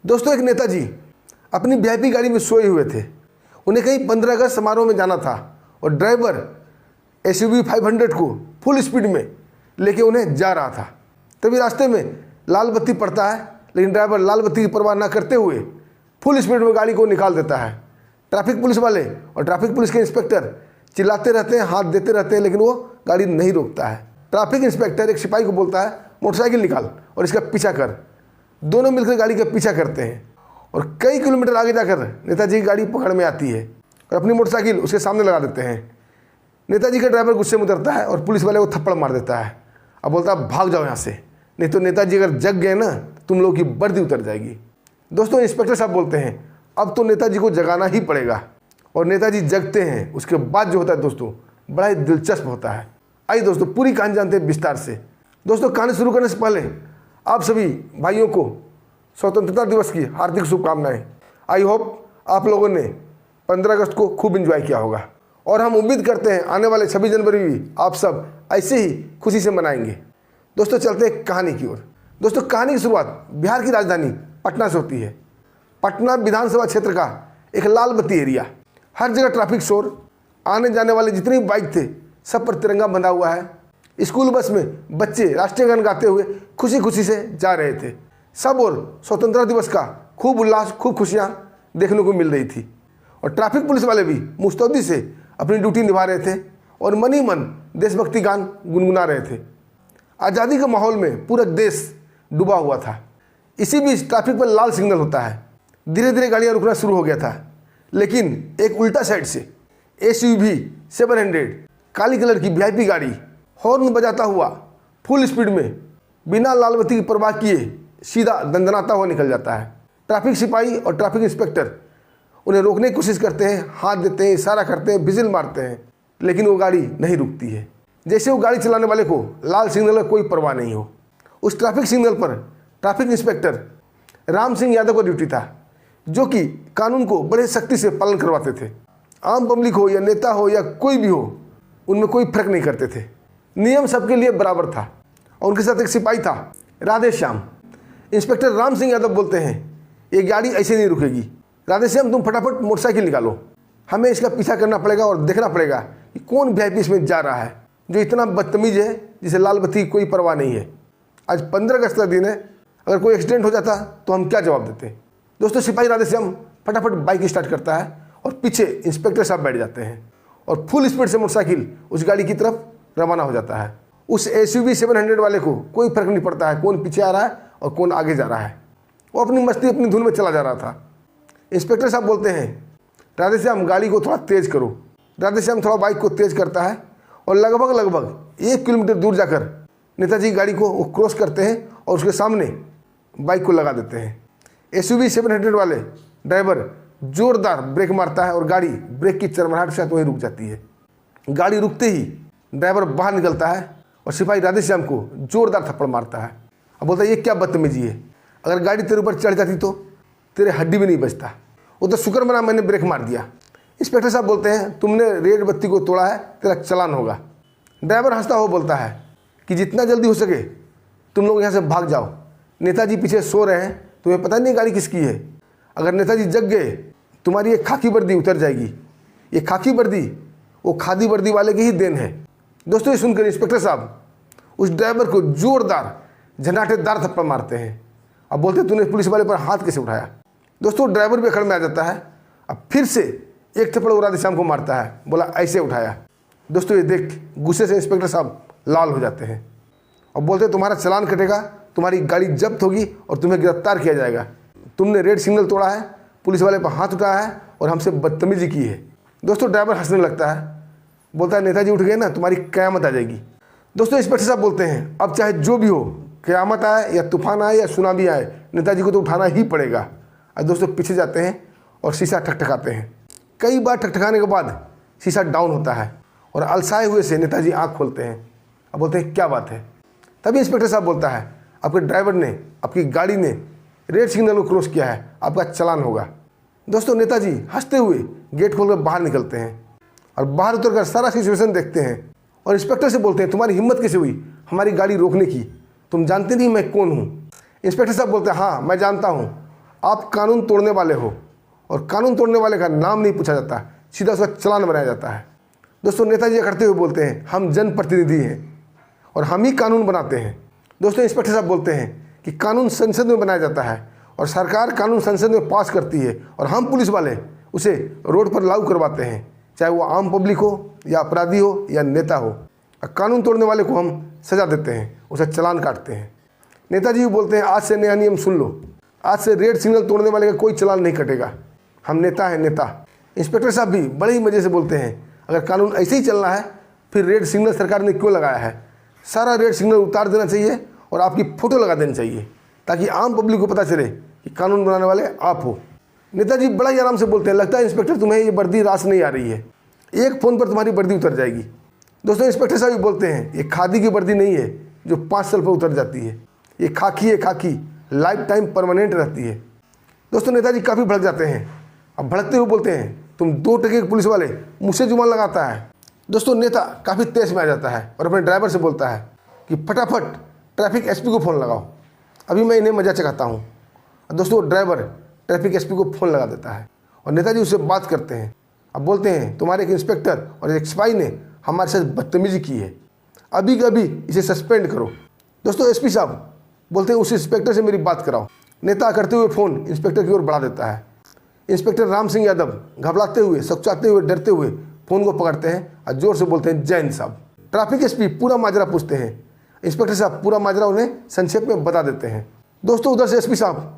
दोस्तों, एक नेताजी अपनी वीआईपी गाड़ी में सोए हुए थे। उन्हें कहीं 15 अगस्त समारोह में जाना था और ड्राइवर SUV 500 को फुल स्पीड में लेके उन्हें जा रहा था। तभी रास्ते में लाल बत्ती पड़ता है, लेकिन ड्राइवर लाल बत्ती की परवाह न करते हुए फुल स्पीड में गाड़ी को निकाल देता है। ट्रैफिक पुलिस वाले और ट्रैफिक पुलिस के इंस्पेक्टर चिल्लाते रहते हैं, हाथ देते रहते हैं, लेकिन वो गाड़ी नहीं रोकता है। ट्रैफिक इंस्पेक्टर एक सिपाही को बोलता है, मोटरसाइकिल निकाल और इसका पीछा कर। दोनों मिलकर गाड़ी का पीछा करते हैं और कई किलोमीटर आगे जाकर नेताजी की गाड़ी पकड़ में आती है और अपनी मोटरसाइकिल उसके सामने लगा देते हैं। नेताजी का ड्राइवर गुस्से में उतरता है और पुलिस वाले को थप्पड़ मार देता है। अब बोलता है, भाग जाओ यहाँ से, नहीं तो नेताजी अगर जग गए ना तो तुम लोगों की वर्दी उतर जाएगी। दोस्तों, इंस्पेक्टर साहब बोलते हैं, अब तो नेताजी को जगाना ही पड़ेगा। और नेताजी जगते हैं। उसके बाद जो होता है दोस्तों, बड़ा ही दिलचस्प होता है। आइए दोस्तों, पूरी कहानी जानते हैं विस्तार से। दोस्तों, कहानी शुरू करने से पहले आप सभी भाइयों को स्वतंत्रता दिवस की हार्दिक शुभकामनाएं। आई होप आप लोगों ने 15 अगस्त को खूब एंजॉय किया होगा और हम उम्मीद करते हैं आने वाले 26 जनवरी भी आप सब ऐसे ही खुशी से मनाएंगे। दोस्तों, चलते हैं कहानी की ओर। दोस्तों, कहानी की शुरुआत बिहार की राजधानी पटना से होती है। पटना विधानसभा क्षेत्र का एक लाल बत्ती एरिया, हर जगह ट्रैफिक शोर, आने जाने वाले जितने भी बाइक थे सब पर तिरंगा बंधा हुआ है। स्कूल बस में बच्चे राष्ट्रीय गान गाते हुए खुशी खुशी से जा रहे थे। सब और स्वतंत्रता दिवस का खूब उल्लास, खूब खुशियाँ देखने को मिल रही थी। और ट्रैफिक पुलिस वाले भी मुस्तैदी से अपनी ड्यूटी निभा रहे थे और मन ही मन देशभक्ति गान गुनगुना रहे थे। आज़ादी के माहौल में पूरा देश डूबा हुआ था। इसी बीच ट्रैफिक पर लाल सिग्नल होता है। धीरे धीरे गाड़ियाँ रुकना शुरू हो गया था, लेकिन एक उल्टा साइड से SUV 700 काली कलर की VIP गाड़ी हॉर्न बजाता हुआ फुल स्पीड में बिना लाल बत्ती की परवाह किए सीधा दंदनाता हुआ निकल जाता है। ट्रैफिक सिपाही और ट्रैफिक इंस्पेक्टर उन्हें रोकने की कोशिश करते हैं, हाथ देते हैं, इशारा करते हैं, विजिल मारते हैं, लेकिन वो गाड़ी नहीं रुकती है। जैसे वो गाड़ी चलाने वाले को लाल सिग्नल का कोई परवाह नहीं हो। उस ट्रैफिक सिग्नल पर ट्रैफिक इंस्पेक्टर राम सिंह यादव का ड्यूटी था, जो कि कानून को बड़े सख्ती से पालन करवाते थे। आम पब्लिक हो या नेता हो या कोई भी हो, उनमें कोई फर्क नहीं करते थे। नियम सबके लिए बराबर था। और उनके साथ एक सिपाही था, राधेश्याम। इंस्पेक्टर राम सिंह यादव बोलते हैं, ये गाड़ी ऐसे नहीं रुकेगी। राधेश्याम, तुम फटाफट मोटरसाइकिल निकालो, हमें इसका पीछा करना पड़ेगा और देखना पड़ेगा कि कौन VIP इसमें जा रहा है जो इतना बदतमीज है, जिसे लाल बत्ती की कोई परवाह नहीं है। आज 15 अगस्त का दिन है, अगर कोई एक्सीडेंट हो जाता तो हम क्या जवाब देते। दोस्तों, सिपाही राधेश्याम फटाफट बाइक स्टार्ट करता है और पीछे इंस्पेक्टर साहब बैठ जाते हैं और फुल स्पीड से मोटरसाइकिल उस गाड़ी की तरफ रवाना हो जाता है। उस SUV 700 वाले को कोई फर्क नहीं पड़ता है कौन पीछे आ रहा है और कौन आगे जा रहा है। वो अपनी मस्ती, अपनी धुन में चला जा रहा था। इंस्पेक्टर साहब बोलते हैं, राधेश्याम गाड़ी को थोड़ा तेज़ करो। राधेश्याम थोड़ा बाइक को तेज़ करता है और लगभग 1 किलोमीटर दूर जाकर नेताजी की गाड़ी को वो क्रॉस करते हैं और उसके सामने बाइक को लगा देते हैं। SUV 700 वाले ड्राइवर जोरदार ब्रेक मारता है और गाड़ी ब्रेक की चरमराहट से वहीं रुक जाती है। गाड़ी रुकते ही ड्राइवर बाहर निकलता है और सिपाही राधेश्याम को जोरदार थप्पड़ मारता है। अब बोलता है, ये क्या बदतमीजी है, अगर गाड़ी तेरे ऊपर चढ़ जाती तो तेरे हड्डी भी नहीं बचता। वो तो शुक्र मना मैंने ब्रेक मार दिया। इंस्पेक्टर साहब बोलते हैं, तुमने रेड बत्ती को तोड़ा है, तेरा चालान होगा। ड्राइवर हंसता हुआ बोलता है कि जितना जल्दी हो सके तुम लोग यहाँ से भाग जाओ। नेताजी पीछे सो रहे हैं, तुम्हें पता नहीं गाड़ी किसकी है। अगर नेताजी जग गए तुम्हारी ये खाकी वर्दी उतर जाएगी। ये खाकी वर्दी वो खादी वर्दी वाले की ही देन है। दोस्तों, ये सुनकर इंस्पेक्टर साहब उस ड्राइवर को जोरदार झनाटेदार थप्पड़ मारते हैं। अब बोलते, तूने पुलिस वाले पर हाथ कैसे उठाया। दोस्तों, ड्राइवर भी अखड़ में आ जाता है। अब फिर से एक थप्पड़ राधेश्याम को मारता है, बोला ऐसे उठाया। दोस्तों, ये देख गुस्से से इंस्पेक्टर साहब लाल हो जाते हैं और बोलते, तुम्हारा चालान कटेगा, तुम्हारी गाड़ी जब्त होगी और तुम्हें गिरफ्तार किया जाएगा। तुमने रेड सिग्नल तोड़ा है, पुलिस वाले पर हाथ उठाया है और हमसे बदतमीजी की है। दोस्तों, ड्राइवर हंसने लगता है, बोलता है, नेताजी उठ गए ना तुम्हारी क़यामत आ जाएगी। दोस्तों, इंस्पेक्टर साहब बोलते हैं, अब चाहे जो भी हो, क़यामत आए या तूफान आए या सुनामी आए, नेताजी को तो उठाना ही पड़ेगा। और दोस्तों, पीछे जाते हैं और शीशा ठकठकाते हैं। कई बार ठकठकाने के बाद शीशा डाउन होता है और अलसाए हुए से नेताजी आँख खोलते हैं। अब बोलते हैं, क्या बात है। तभी इंस्पेक्टर साहब बोलता है, आपके ड्राइवर ने, आपकी गाड़ी ने रेड सिग्नल को क्रॉस किया है, आपका चालान होगा। दोस्तों, नेताजी हंसते हुए गेट खोलकर बाहर निकलते हैं और बाहर उतरकर सारा सिचुएशन देखते हैं और इंस्पेक्टर से बोलते हैं, तुम्हारी हिम्मत कैसे हुई हमारी गाड़ी रोकने की, तुम जानते नहीं मैं कौन हूँ। इंस्पेक्टर साहब बोलते हैं, हाँ मैं जानता हूँ, आप कानून तोड़ने वाले हो और कानून तोड़ने वाले का नाम नहीं पूछा जाता, सीधा उसका चालान बनाया जाता है। दोस्तों नेताजी अकड़ते हुए बोलते हैं हम जनप्रतिनिधि हैं और हम ही कानून बनाते हैं। दोस्तों इंस्पेक्टर साहब बोलते हैं कि कानून संसद में बनाया जाता है और सरकार कानून संसद में पास करती है और हम पुलिस वाले उसे रोड पर लागू करवाते हैं, चाहे वो आम पब्लिक हो या अपराधी हो या नेता हो। कानून तोड़ने वाले को हम सजा देते हैं, उसे चालान काटते हैं। नेताजी बोलते हैं आज से नया नियम सुन लो, आज से रेड सिग्नल तोड़ने वाले का कोई चालान नहीं कटेगा, हम नेता हैं नेता। इंस्पेक्टर साहब भी बड़े ही मज़े से बोलते हैं अगर कानून ऐसे ही चलना है फिर रेड सिग्नल सरकार ने क्यों लगाया है, सारा रेड सिग्नल उतार देना चाहिए और आपकी फ़ोटो लगा देनी चाहिए ताकि आम पब्लिक को पता चले कि कानून बनाने वाले आप हो। नेताजी बड़ा ही आराम से बोलते हैं लगता है इंस्पेक्टर तुम्हें ये वर्दी रास नहीं आ रही है, एक फ़ोन पर तुम्हारी वर्दी उतर जाएगी। दोस्तों इंस्पेक्टर साहब भी बोलते हैं ये खादी की वर्दी नहीं है जो 5 साल पर उतर जाती है, ये खाकी है, खाकी लाइफ टाइम परमानेंट रहती है। दोस्तों नेताजी काफ़ी भड़क जाते हैं। अब भड़कते हुए बोलते हैं तुम 2 टके के पुलिस वाले मुझसे जुबान लगाता है। दोस्तों नेता काफ़ी तेज में आ जाता है और अपने ड्राइवर से बोलता है कि फटाफट ट्रैफिक एसपी को फ़ोन लगाओ, अभी मैं इन्हें मजा चखाता हूँ। दोस्तों ड्राइवर ट्रैफिक एसपी को फ़ोन लगा देता है और नेताजी उससे बात करते हैं। अब बोलते हैं तुम्हारे एक इंस्पेक्टर और एक सिपाही ने हमारे साथ बदतमीजी की है, अभी के अभी इसे सस्पेंड करो। दोस्तों एसपी साहब बोलते हैं उस इंस्पेक्टर से मेरी बात कराओ। नेता करते हुए फ़ोन इंस्पेक्टर की ओर बढ़ा देता है। इंस्पेक्टर राम सिंह यादव घबराते हुए, सकुचाते हुए, डरते हुए फ़ोन को पकड़ते हैं और जोर से बोलते हैं जय हिंद साहब। ट्रैफिक एसपी पूरा माजरा पूछते हैं। इंस्पेक्टर साहब पूरा माजरा उन्हें संक्षेप में बता देते हैं। दोस्तों उधर से एसपी साहब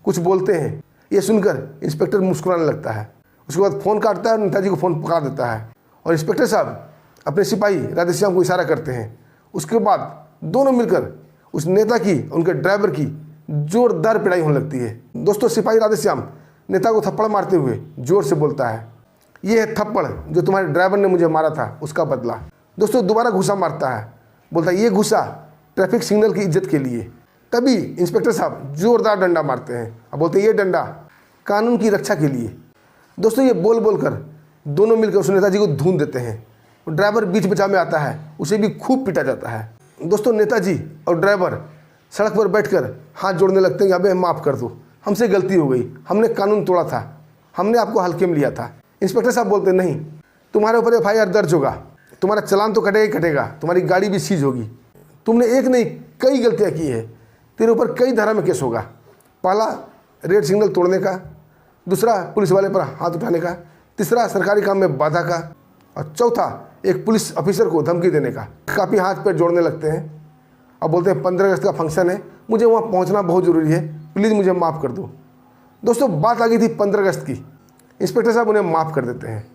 कुछ बोलते हैं, ये सुनकर इंस्पेक्टर मुस्कुराने लगता है। उसके बाद फ़ोन काटता है और नेताजी को फ़ोन पकड़ा देता है और इंस्पेक्टर साहब अपने सिपाही राधेश्याम को इशारा करते हैं। उसके बाद दोनों मिलकर उस नेता की, उनके ड्राइवर की जोरदार पिटाई होने लगती है। दोस्तों सिपाही राधेश्याम नेता को थप्पड़ मारते हुए जोर से बोलता है ये है थप्पड़ जो तुम्हारे ड्राइवर ने मुझे मारा था उसका बदला। दोस्तों दोबारा घुसा मारता है, बोलता है ये घुसा ट्रैफिक सिग्नल की इज्जत के लिए। तभी इंस्पेक्टर साहब जोरदार डंडा मारते हैं और बोलते हैं ये डंडा कानून की रक्षा के लिए। दोस्तों ये बोल बोल कर दोनों मिलकर उस नेताजी को धून देते हैं। ड्राइवर बीच बचाव में आता है, उसे भी खूब पीटा जाता है। दोस्तों नेताजी और ड्राइवर सड़क पर बैठकर हाथ जोड़ने लगते हैं, अबे माफ़ कर दो, हमसे गलती हो गई, हमने कानून तोड़ा था, हमने आपको हल्के में लिया था। इंस्पेक्टर साहब बोलते नहीं, तुम्हारे ऊपर FIR दर्ज होगा, तुम्हारा चालान तो कटेगा ही कटेगा, तुम्हारी गाड़ी भी सीज होगी। तुमने एक नहीं कई गलतियाँ की है, तेरे ऊपर कई धारा में केस होगा। पहला रेड सिग्नल तोड़ने का, दूसरा पुलिस वाले पर हाथ उठाने का, तीसरा सरकारी काम में बाधा का और चौथा एक पुलिस ऑफिसर को धमकी देने का। काफ़ी हाथ पैर जोड़ने लगते हैं और बोलते हैं 15 अगस्त का फंक्शन है, मुझे वहाँ पहुँचना बहुत ज़रूरी है, प्लीज़ मुझे माफ़ कर दो। दोस्तों बात आ गई थी 15 अगस्त की। इंस्पेक्टर साहब उन्हें माफ़ कर देते हैं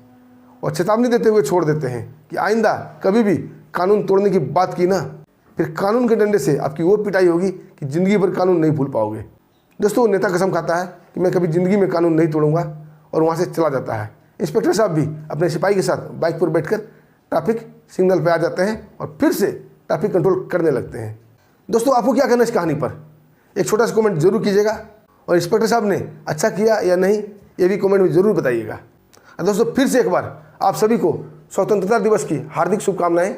और चेतावनी देते हुए छोड़ देते हैं कि आइंदा कभी भी कानून तोड़ने की बात की ना, फिर कानून के डंडे से आपकी वो पिटाई होगी कि ज़िंदगी भर कानून नहीं भूल पाओगे। दोस्तों नेता कसम खाता है कि मैं कभी ज़िंदगी में कानून नहीं तोड़ूंगा और वहाँ से चला जाता है। इंस्पेक्टर साहब भी अपने सिपाही के साथ बाइक पर बैठकर ट्रैफिक सिग्नल पर आ जाते हैं और फिर से ट्रैफिक कंट्रोल करने लगते हैं। दोस्तों आपको क्या करना है इस कहानी पर, एक छोटा सा कमेंट जरूर कीजिएगा और इंस्पेक्टर साहब ने अच्छा किया या नहीं ये भी कमेंट में ज़रूर बताइएगा। दोस्तों फिर से एक बार आप सभी को स्वतंत्रता दिवस की हार्दिक शुभकामनाएं।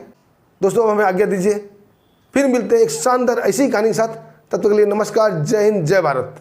दोस्तों अब हमें आज्ञा दीजिए, फिर मिलते हैं एक शानदार ऐसी कहानी के साथ। तब तक के लिए नमस्कार, जय हिंद, जय भारत।